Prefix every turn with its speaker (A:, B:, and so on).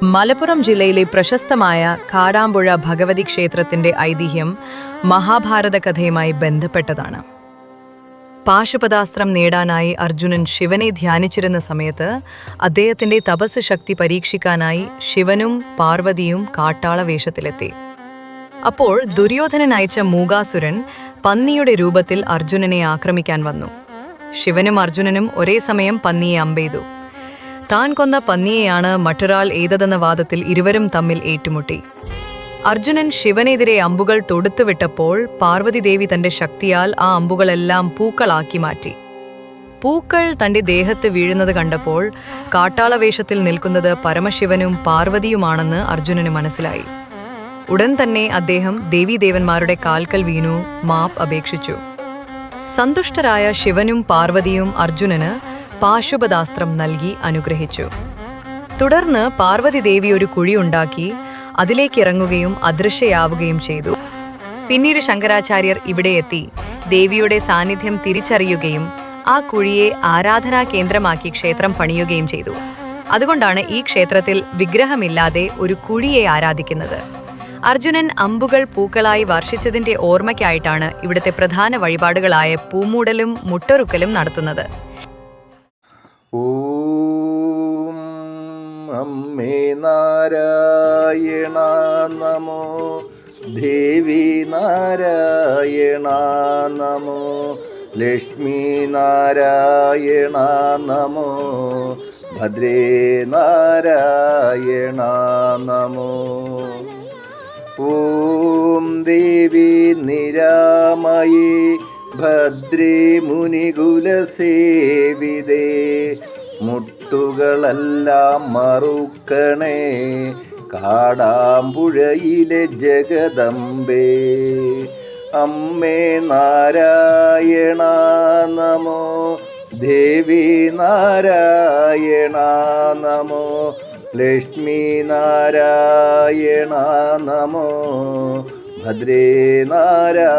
A: മലപ്പുറം ജില്ലയിലെ പ്രശസ്തമായ കാടാമ്പുഴ ഭഗവതി ക്ഷേത്രത്തിന്റെ ഐതിഹ്യം മഹാഭാരത കഥയുമായി ബന്ധപ്പെട്ടതാണ്. പാശുപതാസ്ത്രം നേടാനായി അർജുനൻ ശിവനെ ധ്യാനിച്ചിരുന്ന സമയത്ത് അദ്ദേഹത്തിന്റെ തപസ് ശക്തി പരീക്ഷിക്കാനായി ശിവനും പാർവതിയും കാട്ടാള വേഷത്തിലെത്തി. അപ്പോൾ ദുര്യോധനൻ അയച്ച മൂകാസുരൻ പന്നിയുടെ രൂപത്തിൽ അർജുനനെ ആക്രമിക്കാൻ വന്നു. ശിവനും അർജുനനും ഒരേ സമയം പന്നിയെ അമ്പെയ്തു. താൻ കൊന്ന പന്നിയെയാണ് മറ്റൊരാൾ ഏതെന്ന വാദത്തിൽ ഇരുവരും തമ്മിൽ ഏറ്റുമുട്ടി. അർജുനൻ ശിവനെതിരെ അമ്പുകൾ തൊടുത്തുവിട്ടപ്പോൾ പാർവതി ദേവി തന്റെ ശക്തിയാൽ ആ അമ്പുകളെല്ലാം പൂക്കളാക്കി മാറ്റി. പൂക്കൾ തന്റെ ദേഹത്ത് വീഴുന്നത് കണ്ടപ്പോൾ കാട്ടാളവേഷത്തിൽ നിൽക്കുന്നത് പരമശിവനും പാർവതിയുമാണെന്ന് അർജുനന് മനസ്സിലായി. ഉടൻ തന്നെ അദ്ദേഹം ദേവീദേവന്മാരുടെ കാൽക്കൽ വീണു മാപ്പ് അപേക്ഷിച്ചു. സന്തുഷ്ടരായ ശിവനും പാർവതിയും അർജുനന് പാശുപതാസ്ത്രം നൽകി അനുഗ്രഹിച്ചു. തുടർന്ന് പാർവതി ദേവി ഒരു കുഴിയുണ്ടാക്കി അതിലേക്കിറങ്ങുകയും അദൃശ്യയാവുകയും ചെയ്തു. പിന്നീട് ശങ്കരാചാര്യർ ഇവിടെ എത്തി ദേവിയുടെ സാന്നിധ്യം തിരിച്ചറിയുകയും ആ കുഴിയെ ആരാധനാ കേന്ദ്രമാക്കി ക്ഷേത്രം പണിയുകയും ചെയ്തു. അതുകൊണ്ടാണ് ഈ ക്ഷേത്രത്തിൽ വിഗ്രഹമില്ലാതെ ഒരു കുഴിയെ ആരാധിക്കുന്നത്. അർജുനൻ അമ്പുകൾ പൂക്കളായി വർഷിച്ചതിന്റെ ഓർമ്മയ്ക്കായിട്ടാണ് ഇവിടുത്തെ പ്രധാന വഴിപാടുകളായ പൂമൂടലും മുട്ടറുക്കലും നടത്തുന്നത്.
B: ഓം അമ്മേ നാരായണ നമോ, ദേവി നാരായണ നമോ, ലക്ഷ്മി നാരായണ നമോ, ഭദ്രേ നാരായണ നമോ. ഓം ദേവി നിരാമയേ ഭദ്രേ മുനികുലസേവിതേ, മുട്ടുകളെല്ലാം മറുക്കണേ കാടാമ്പുഴയിലെ ജഗദംബേ. അമ്മേ നാരായണ നമോ, ദേവി നാരായണ നമോ, ലക്ഷ്മി നാരായണ നമോ, ഭദ്രേ നാരായണ